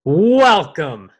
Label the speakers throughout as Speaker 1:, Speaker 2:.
Speaker 1: Welcome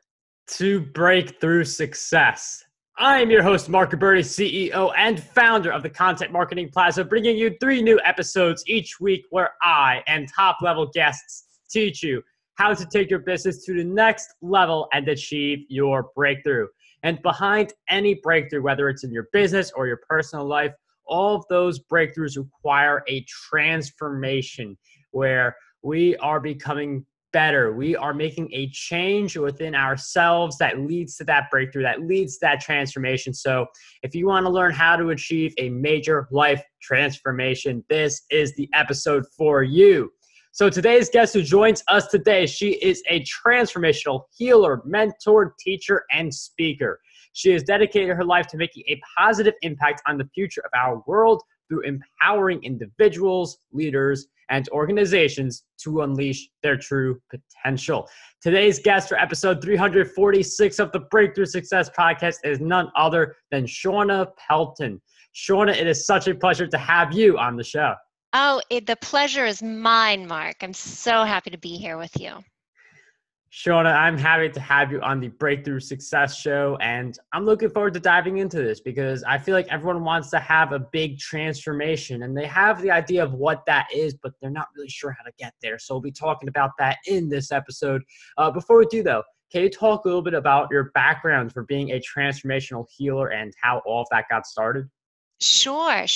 Speaker 1: to Breakthrough Success. I am your host, Marc Guberti, CEO and founder of the Content Marketing Plaza, bringing you 3 new episodes each week where I and top-level guests teach you how to take your business to the next level and achieve your breakthrough. And behind any breakthrough, whether it's in your business or your personal life, all of those breakthroughs require a transformation where we are becoming better. We are making a change within ourselves that leads to that breakthrough, that leads to that transformation. So if you want to learn how to achieve a major life transformation, this is the episode for you. So today's guest who joins us today, she is a transformational healer, mentor, teacher, and speaker. She has dedicated her life to making a positive impact on the future of our world through empowering individuals, leaders, and organizations to unleash their true potential. Today's guest for episode 346 of the Breakthrough Success Podcast is none other than Shawna Pelton. Shawna, it is such a pleasure to have you on the show.
Speaker 2: The pleasure is mine, Marc. I'm so happy to be here with you.
Speaker 1: Shawna, I'm happy to have you on the Breakthrough Success Show, and I'm looking forward to diving into this because I feel like everyone wants to have a big transformation, and they have the idea of what that is, but they're not really sure how to get there. So we'll be talking about that in this episode. Before we do, though, can you talk a little bit about your background for being a transformational healer and how all of that got started?
Speaker 2: Sure.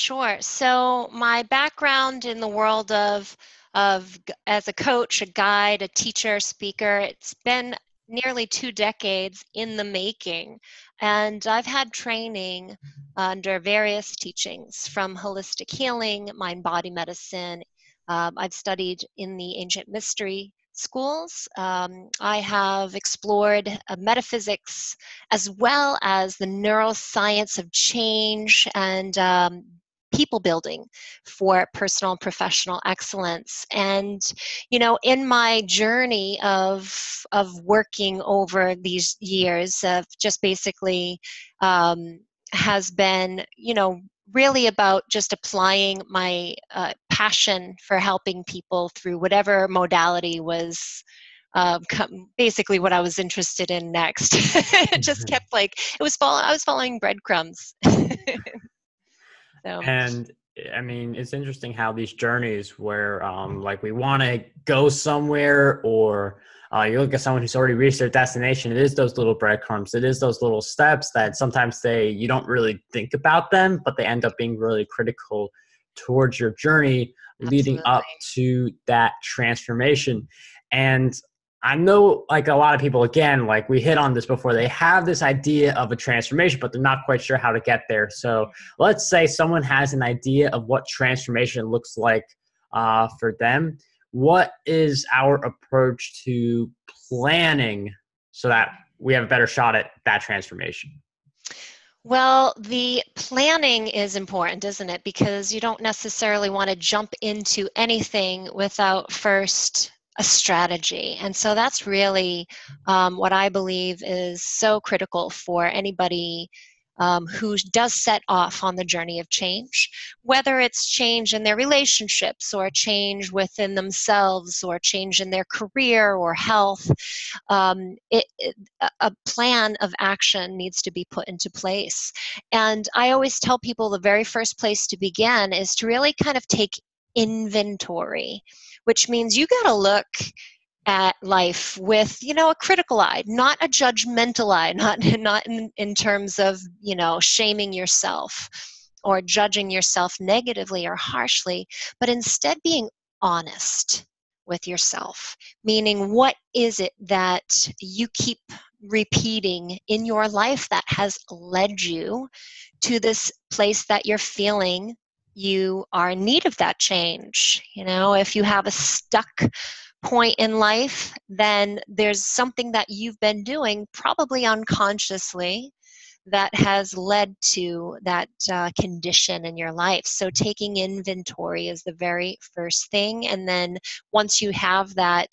Speaker 2: So my background in the world of as a coach, a guide, a teacher, speaker, it's been nearly 2 decades in the making. And I've had training under various teachings from holistic healing, mind-body medicine. I've studied in the ancient mystery schools. I have explored metaphysics as well as the neuroscience of change and people building for personal and professional excellence. And, in my journey of working over these years of just basically has been, really about just applying my passion for helping people through whatever modality was basically what I was interested in next. It just kept I was following breadcrumbs. So.
Speaker 1: And I mean, it's interesting how these journeys where we want to go somewhere or you look at someone who's already reached their destination, it is those little breadcrumbs. It is those little steps that sometimes you don't really think about them, but they end up being really critical towards your journey leading up to that transformation. And I know a lot of people, again, we hit on this before, they have this idea of a transformation, but they're not quite sure how to get there. So let's say someone has an idea of what transformation looks like for them. What is our approach to planning so that we have a better shot at that transformation?
Speaker 2: Well, the planning is important, isn't it? Because you don't necessarily want to jump into anything without first a strategy. And so that's really what I believe is so critical for anybody who does set off on the journey of change, whether it's change in their relationships or change within themselves or change in their career or health. A plan of action needs to be put into place. And I always tell people the very first place to begin is to really kind of take inventory, which means you got to look at life with, a critical eye, not a judgmental eye, not in terms of, shaming yourself or judging yourself negatively or harshly, but instead being honest with yourself, meaning what is it that you keep repeating in your life that has led you to this place that you're feeling you are in need of that change. If you have a stuck point in life, then there's something that you've been doing, probably unconsciously, that has led to that condition in your life. So taking inventory is the very first thing. And then once you have that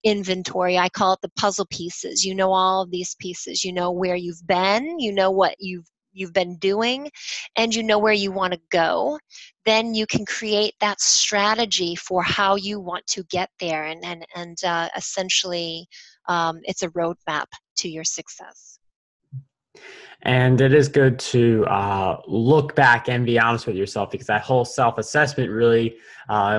Speaker 2: inventory, I call it the puzzle pieces. You know all of these pieces. You know where you've been. You know what you've been doing, and you know where you want to go. Then you can create that strategy for how you want to get there and essentially it's a roadmap to your success.
Speaker 1: And it is good to look back and be honest with yourself, because that whole self-assessment really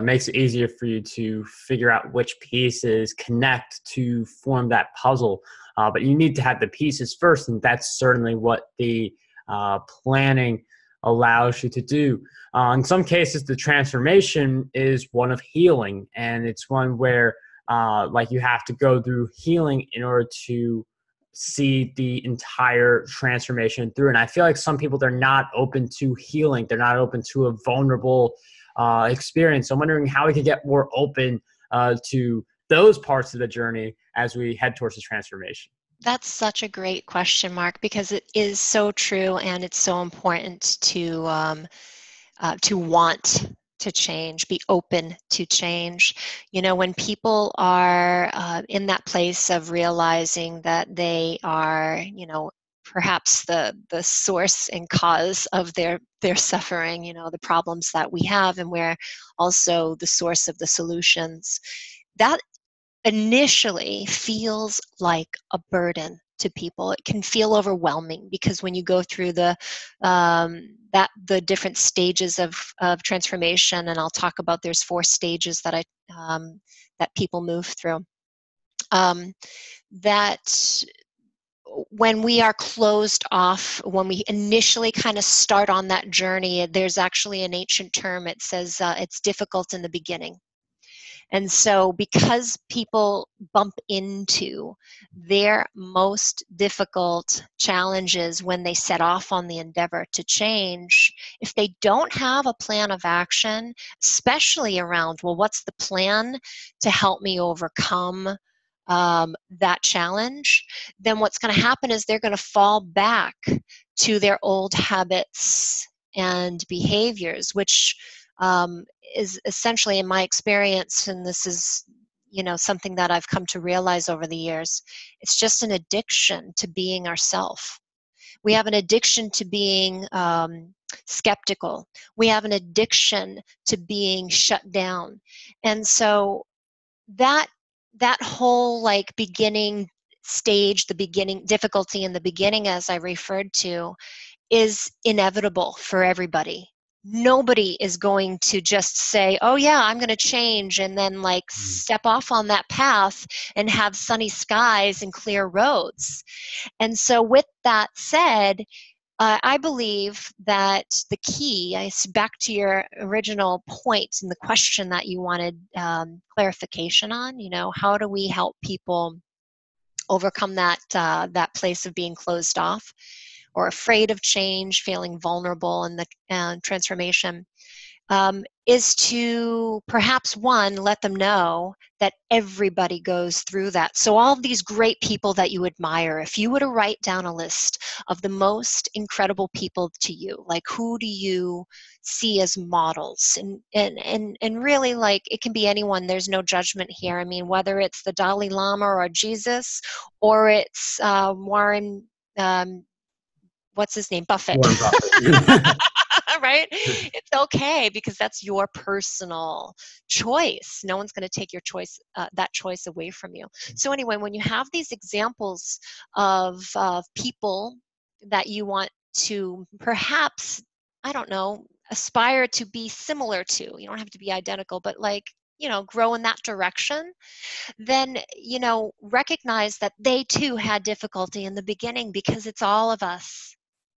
Speaker 1: makes it easier for you to figure out which pieces connect to form that puzzle. But you need to have the pieces first, and that's certainly what the planning allows you to do. In some cases, the transformation is one of healing, and it's one where like you have to go through healing in order to see the entire transformation through. And I feel like some people, they're not open to healing. They're not open to a vulnerable experience. So I'm wondering how we could get more open to those parts of the journey as we head towards the transformation.
Speaker 2: That's such a great question, Marc, because it is so true, and it's so important to want to change, be open to change. You know, when people are in that place of realizing that they are, you know, perhaps the source and cause of their suffering, you know, the problems that we have, and we're also the source of the solutions, that initially feels like a burden to people. It can feel overwhelming, because when you go through the different stages of transformation, and I'll talk about, there's 4 stages that that people move through. That when we are closed off, when we initially kind of start on that journey, there's actually an ancient term. It says it's difficult in the beginning. And so because people bump into their most difficult challenges when they set off on the endeavor to change, if they don't have a plan of action, especially around, well, what's the plan to help me overcome that challenge, then what's going to happen is they're going to fall back to their old habits and behaviors, which is essentially, in my experience, and this is, you know, something that I've come to realize over the years, it's just an addiction to being ourself. We have an addiction to being skeptical. We have an addiction to being shut down. And so that whole like beginning stage, the beginning difficulty in the beginning, as I referred to, is inevitable for everybody. Nobody is going to just say, oh yeah, I'm going to change, and then like step off on that path and have sunny skies and clear roads. And so with that said, I believe that the key, back to your original point and the question that you wanted clarification on, you know, how do we help people overcome that place of being closed off or afraid of change, feeling vulnerable in the transformation, is to perhaps, one, let them know that everybody goes through that. So all of these great people that you admire, if you were to write down a list of the most incredible people to you, like who do you see as models? And really, like, it can be anyone. There's no judgment here. I mean, whether it's the Dalai Lama or Jesus, or it's Warren, what's his name? Buffett.
Speaker 1: Warren Buffett.
Speaker 2: Right? It's okay, because that's your personal choice. No one's going to take your choice, that choice away from you. So anyway, when you have these examples of people that you want to perhaps, I don't know, aspire to be similar to, you don't have to be identical, but like, you know, grow in that direction, then, you know, recognize that they too had difficulty in the beginning, because it's all of us.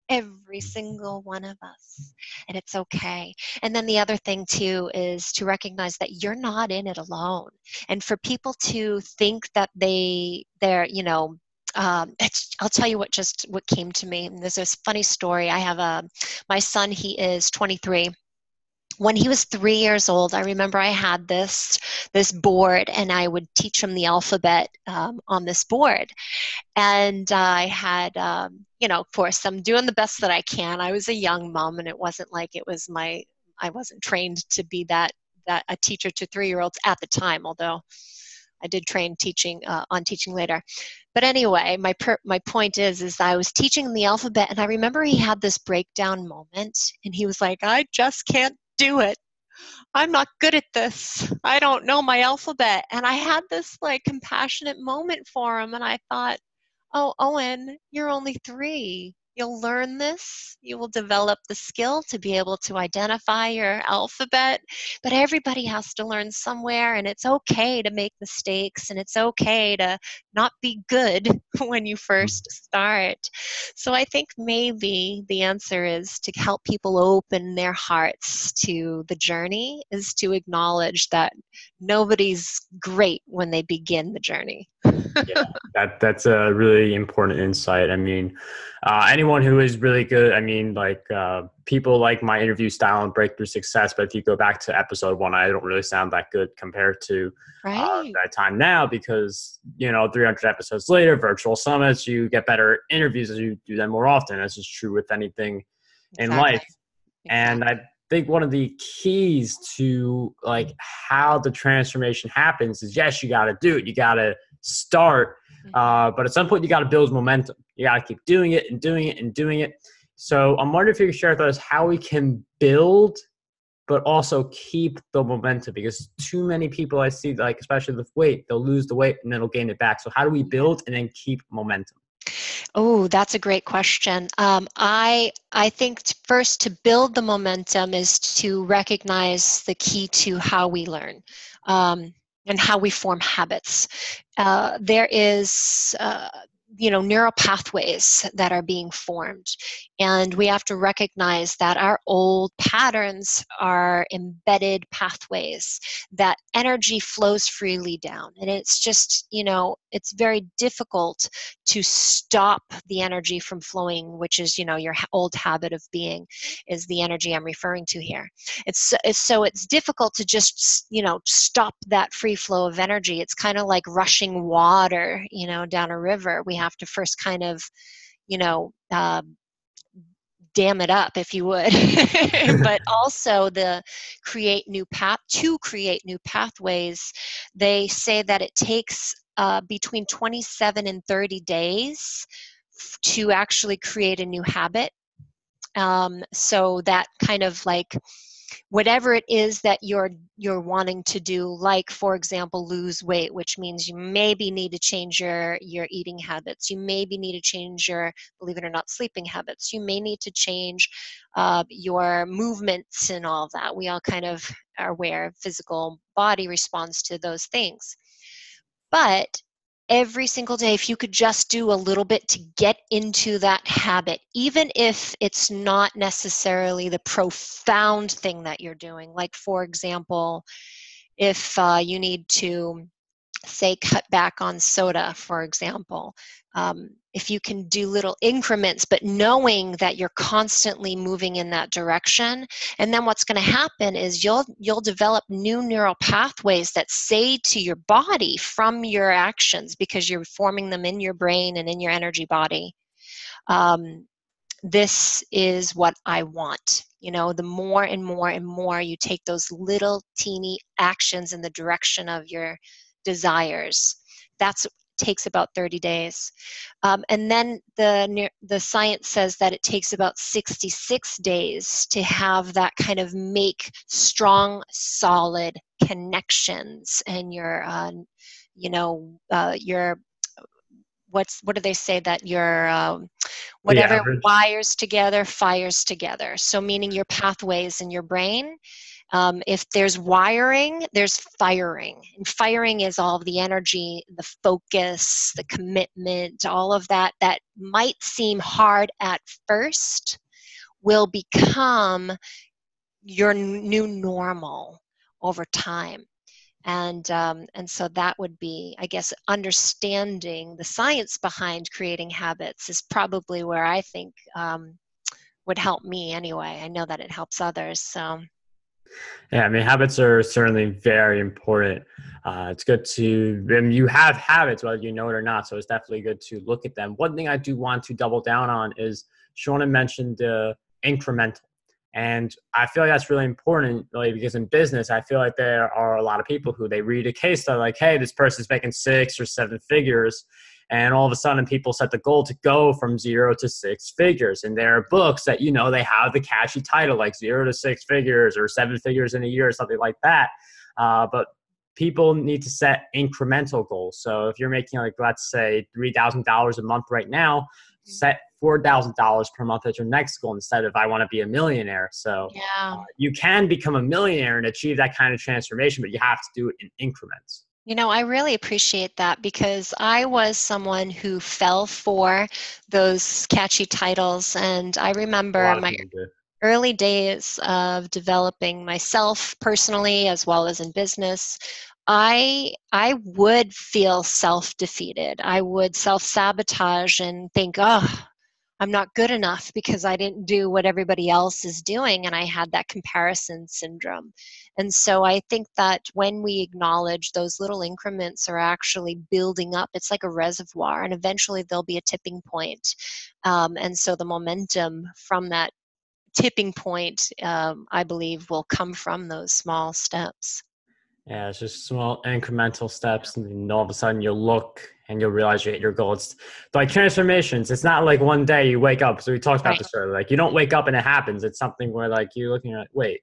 Speaker 2: Every single one of us, and it's okay. And then the other thing too is to recognize that you're not in it alone. And for people to think that they're, you know, I'll tell you what came to me. And there's this funny story. I have my son. He is 23. When he was 3 years old, I remember I had this board, and I would teach him the alphabet on this board. And I had, you know, of course, I'm doing the best that I can. I was a young mom, and it wasn't like I wasn't trained to be that a teacher to 3-year-olds at the time, although I did train on teaching later. But anyway, my point is I was teaching him the alphabet, and I remember he had this breakdown moment, and he was like, I just can't do it. I'm not good at this. I don't know my alphabet. And I had this like compassionate moment for him. And I thought, oh, Owen, you're only 3. You'll learn this. You will develop the skill to be able to identify your alphabet. But everybody has to learn somewhere, and it's okay to make mistakes, and it's okay to not be good when you first start. So I think maybe the answer is to help people open their hearts to the journey, is to acknowledge that nobody's great when they begin the journey.
Speaker 1: Yeah, that's a really important insight. I mean, anyone who is really good, I mean, like people like my interview style and breakthrough success, but if you go back to episode 1, I don't really sound that good compared to
Speaker 2: Right.
Speaker 1: that time now, because, 300 episodes later, virtual summits, you get better interviews as you do them more often. This is true with anything in
Speaker 2: Exactly.
Speaker 1: life. And I think one of the keys to like how the transformation happens is, yes, you got to do it. You got to start. But at some point you got to build momentum. You got to keep doing it and doing it and doing it. So I'm wondering if you could share with us how we can build, but also keep the momentum, because too many people I see, like, especially with weight, they'll lose the weight and then they'll gain it back. So how do we build and then keep momentum?
Speaker 2: Oh, that's a great question. I think first, to build the momentum is to recognize the key to how we learn, and how we form habits. There is neural pathways that are being formed, and we have to recognize that our old patterns are embedded pathways that energy flows freely down, and it's just it's very difficult to stop the energy from flowing, which is your old habit of being, is the energy I'm referring to here. It's difficult to just stop that free flow of energy. It's kind of like rushing water down a river. We have to first kind of dam it up, if you would. But also to create new pathways, they say that it takes between 27 and 30 days to actually create a new habit. So that kind of like whatever it is that you're wanting to do, like for example lose weight, which means you maybe need to change your eating habits, you maybe need to change your, believe it or not, sleeping habits, you may need to change your movements and all of that. We all kind of are aware physical body responds to those things. But every single day, if you could just do a little bit to get into that habit, even if it's not necessarily the profound thing that you're doing, like for example, if you need to, say, cut back on soda, for example, if you can do little increments, but knowing that you're constantly moving in that direction, and then what's going to happen is you'll develop new neural pathways that say to your body from your actions, because you're forming them in your brain and in your energy body, this is what I want. The more and more and more you take those little teeny actions in the direction of your desires, that's takes about 30 days. And then the science says that it takes about 66 days to have that kind of make strong, solid connections, and your what do they say, that your
Speaker 1: The
Speaker 2: whatever
Speaker 1: average.
Speaker 2: wires together fires together. So meaning your pathways in your brain, if there's wiring, there's firing. And firing is all of the energy, the focus, the commitment, all of that might seem hard at first will become your new normal over time. And so that would be, I guess, understanding the science behind creating habits is probably where I think would help me anyway. I know that it helps others. So.
Speaker 1: Yeah, I mean, habits are certainly very important. It's good to, and you have habits, whether you know it or not. So it's definitely good to look at them. One thing I do want to double down on is Shawna mentioned incremental. And I feel like that's really important, really, because in business, I feel like there are a lot of people who they read a case study like, hey, this person's making 6 or 7 figures. And all of a sudden people set the goal to go from 0 to 6 figures. And there are books that, they have the catchy title like 0 to 6 figures or 7 figures in a year or something like that. But people need to set incremental goals. So if you're making, like, let's say $3,000 a month right now, set $4,000 per month as your next goal instead of I want to be a millionaire. So you can become a millionaire and achieve that kind of transformation, but you have to do it in increments.
Speaker 2: I really appreciate that, because I was someone who fell for those catchy titles. And I remember my early days of developing myself personally as well as in business. I would feel self-defeated. I would self-sabotage and think, oh, I'm not good enough because I didn't do what everybody else is doing, and I had that comparison syndrome. And so I think that when we acknowledge those little increments are actually building up, it's like a reservoir, and eventually there'll be a tipping point. And so the momentum from that tipping point, I believe, will come from those small steps.
Speaker 1: Yeah, it's just small incremental steps, and then all of a sudden you'll look and you'll realize you hit your goal. It's like transformations. It's not like one day you wake up. So we talked about this earlier. Like, you don't wake up and it happens. It's something where, like, you're looking at, wait.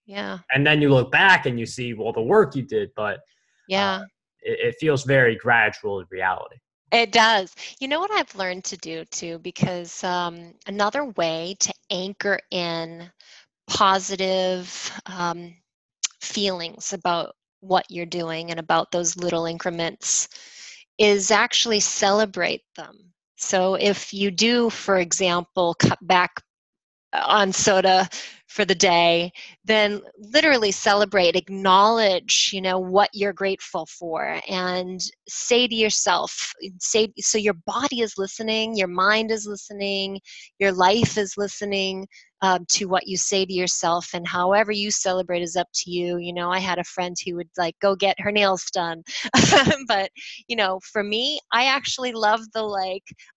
Speaker 2: Yeah.
Speaker 1: And then you look back and you see, well, the work you did, but it feels very gradual in reality.
Speaker 2: It does. You know what I've learned to do too, because another way to anchor in positive feelings about what you're doing and about those little increments is actually celebrate them. So if you do, for example, cut back on soda for the day, then literally celebrate, acknowledge, what you're grateful for, and say to yourself, so your body is listening, your mind is listening, your life is listening to what you say to yourself, and however you celebrate is up to you. I had a friend who would go get her nails done. But, for me, I actually love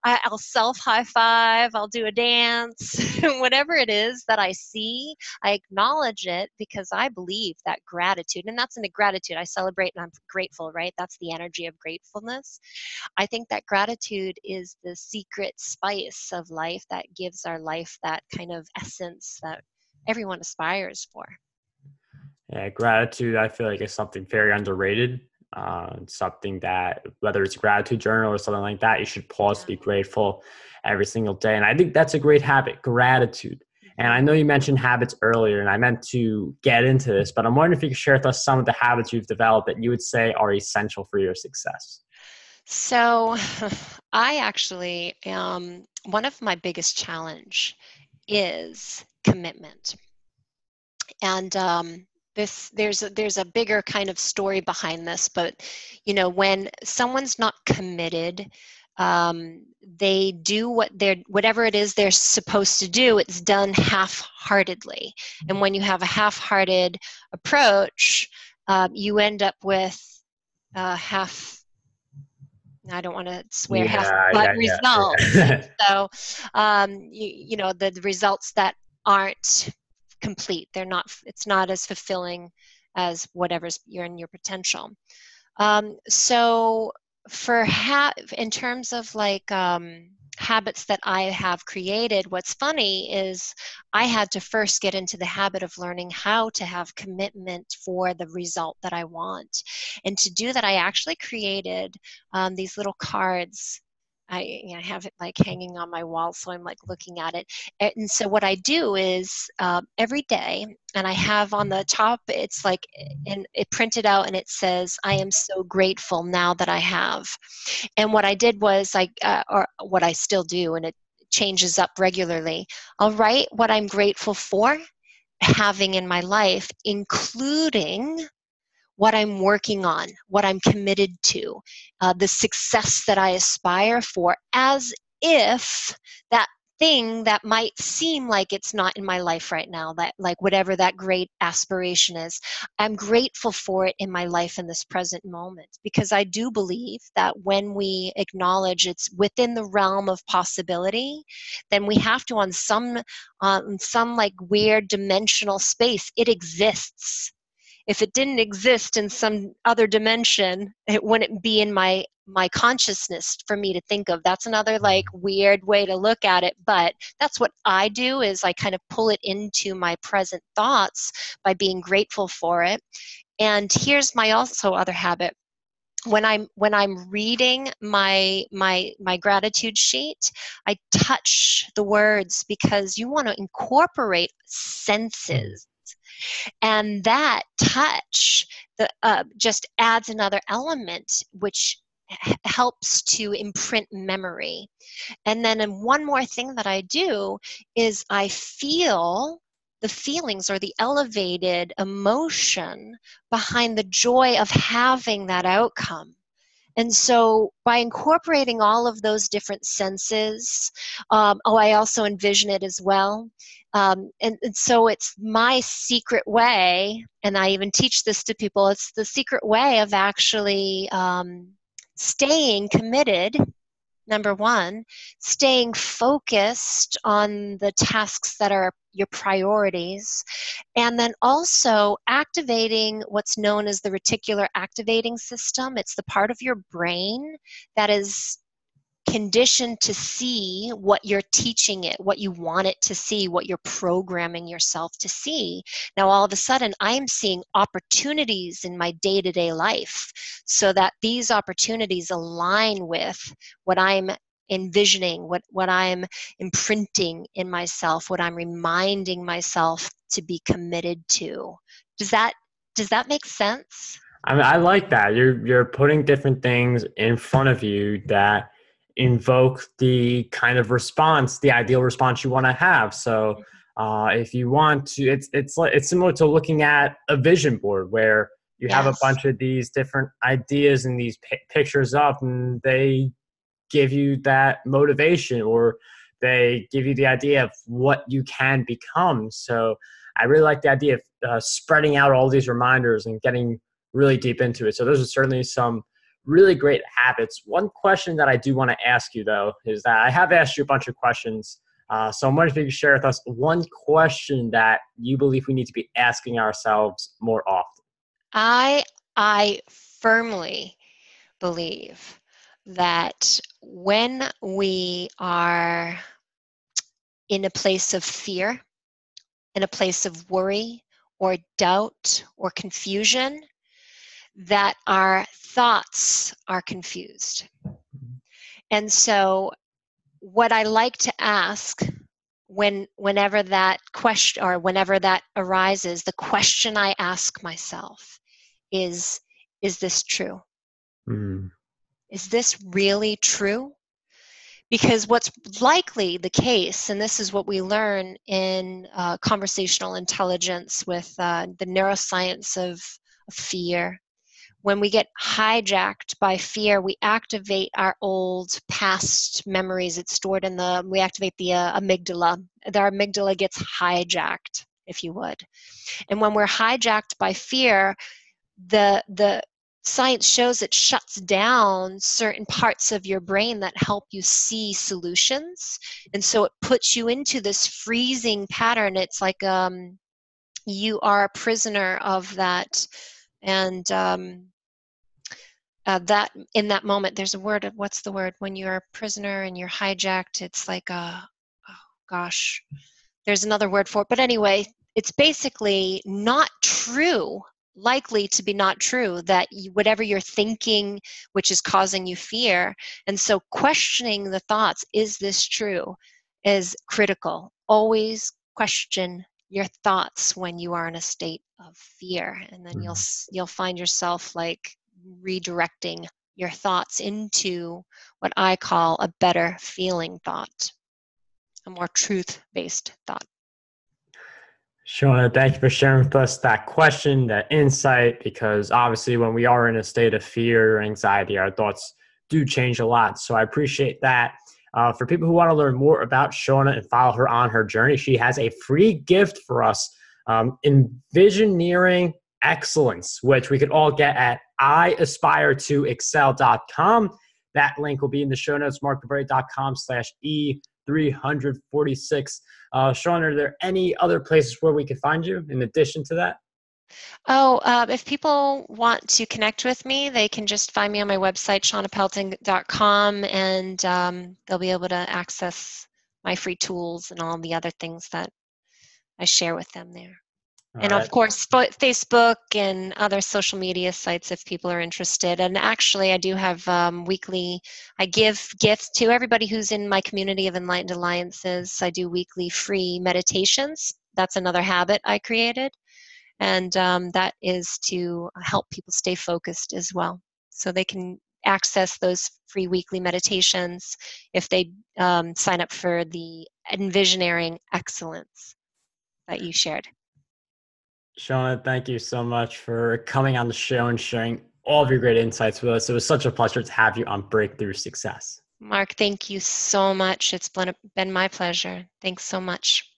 Speaker 2: I'll self high five, I'll do a dance, whatever it is that I see, I acknowledge it, because I believe that gratitude, and that's in the gratitude, I celebrate and I'm grateful, right? That's the energy of gratefulness. I think that gratitude is the secret spice of life that gives our life that kind of essence that everyone aspires for.
Speaker 1: Yeah, gratitude, I feel like, is something very underrated. Something that, whether it's a gratitude journal or something like that, you should pause to be grateful every single day. And I think that's a great habit, gratitude. And I know you mentioned habits earlier, and I meant to get into this, but I'm wondering if you could share with us some of the habits you've developed that you would say are essential for your success.
Speaker 2: So I actually, one of my biggest challenge is commitment. And there's a bigger kind of story behind this, but when someone's not committed, they do whatever it is they're supposed to do, it's done half-heartedly. And when you have a half-hearted approach, you end up with I don't want to swear, results. So, the results that aren't complete, it's not as fulfilling as whatever's you're in your potential. So in terms of habits that I have created, what's funny is I had to first get into the habit of learning how to have commitment for the result that I want. And to do that, I actually created these little cards. I have it hanging on my wall, so I'm looking at it. And so what I do is every day, and I have on the top, it's and it printed out, and it says, "I am so grateful now that I have." And what I did was or what I still do, and it changes up regularly. I'll write what I'm grateful for having in my life, including what I'm working on, what I'm committed to, the success that I aspire for, as if that thing that might seem like it's not in my life right now, that whatever that great aspiration is, I'm grateful for it in my life in this present moment. Because I do believe that when we acknowledge it's within the realm of possibility, then we have to, on some weird dimensional space, it exists. If it didn't exist in some other dimension, it wouldn't be in my consciousness for me to think of. That's another like weird way to look at it, but that's what I do, is I kind of pull it into my present thoughts by being grateful for it. And here's my also other habit. When I'm reading my gratitude sheet, I touch the words, because you want to incorporate senses. And that touch just adds another element, which helps to imprint memory. And then one more thing that I do is I feel the feelings or the elevated emotion behind the joy of having that outcome. And so by incorporating all of those different senses, I also envision it as well. And so it's my secret way, and I even teach this to people, it's the secret way of actually staying committed. Number one, staying focused on the tasks that are your priorities, and then also activating what's known as the reticular activating system. It's the part of your brain that is conditioned to see what you're teaching it, what you want it to see, what you're programming yourself to see. Now, all of a sudden, I'm seeing opportunities in my day-to-day life, so that these opportunities align with what I'm envisioning, what I'm imprinting in myself, what I'm reminding myself to be committed to. Does that make sense?
Speaker 1: I mean, I like that. You're putting different things in front of you that invoke the kind of response, the ideal response you want to have. So if you want to, it's similar to looking at a vision board, where you have a bunch of these different ideas and these pictures up, and they give you that motivation, or they give you the idea of what you can become. So I really like the idea of spreading out all these reminders and getting really deep into it. So those are certainly some really great habits. One question that I do want to ask you, though, is that I have asked you a bunch of questions. So I'm wondering if you could share with us one question that you believe we need to be asking ourselves more often.
Speaker 2: I firmly believe that when we are in a place of fear, in a place of worry or doubt or confusion, that our thoughts are confused. And so what I like to ask whenever that question, or whenever that arises, the question I ask myself is this true?
Speaker 1: Mm.
Speaker 2: Is this really true? Because what's likely the case, and this is what we learn in conversational intelligence with the neuroscience of fear, when we get hijacked by fear, we activate our old past memories. It's stored in we activate the amygdala. The amygdala gets hijacked, if you would. And when we're hijacked by fear, the science shows it shuts down certain parts of your brain that help you see solutions. And so it puts you into this freezing pattern. It's like you are a prisoner of that. And that in that moment, there's a word, what's the word? When you're a prisoner and you're hijacked, it's like oh gosh, there's another word for it. But anyway, it's basically not true, likely to be not true, that whatever you're thinking, which is causing you fear. And so questioning the thoughts, is this true, is critical. Always question your thoughts when you are in a state of fear. And then you'll find yourself like redirecting your thoughts into what I call a better feeling thought, a more truth-based thought.
Speaker 1: Shawna, thank you for sharing with us that question, that insight, because obviously when we are in a state of fear or anxiety, our thoughts do change a lot. So I appreciate that. For people who want to learn more about Shawna and follow her on her journey, she has a free gift for us, Envisioneering Excellence, which we could all get at iaspiretoexcel.com. That link will be in the show notes, marcguberti.com/E346. Shawna, are there any other places where we can find you in addition to that?
Speaker 2: Oh, if people want to connect with me, they can just find me on my website, shawnapelton.com, and they'll be able to access my free tools and all the other things that I share with them there.
Speaker 1: All
Speaker 2: And of
Speaker 1: right.
Speaker 2: course, Facebook and other social media sites if people are interested. And actually, I do have I give gifts to everybody who's in my community of Enlightened Alliances. I do weekly free meditations. That's another habit I created. And that is to help people stay focused as well. So they can access those free weekly meditations if they sign up for the Envisioning Excellence that you shared.
Speaker 1: Shawna, thank you so much for coming on the show and sharing all of your great insights with us. It was such a pleasure to have you on Breakthrough Success.
Speaker 2: Marc, thank you so much. It's been my pleasure. Thanks so much.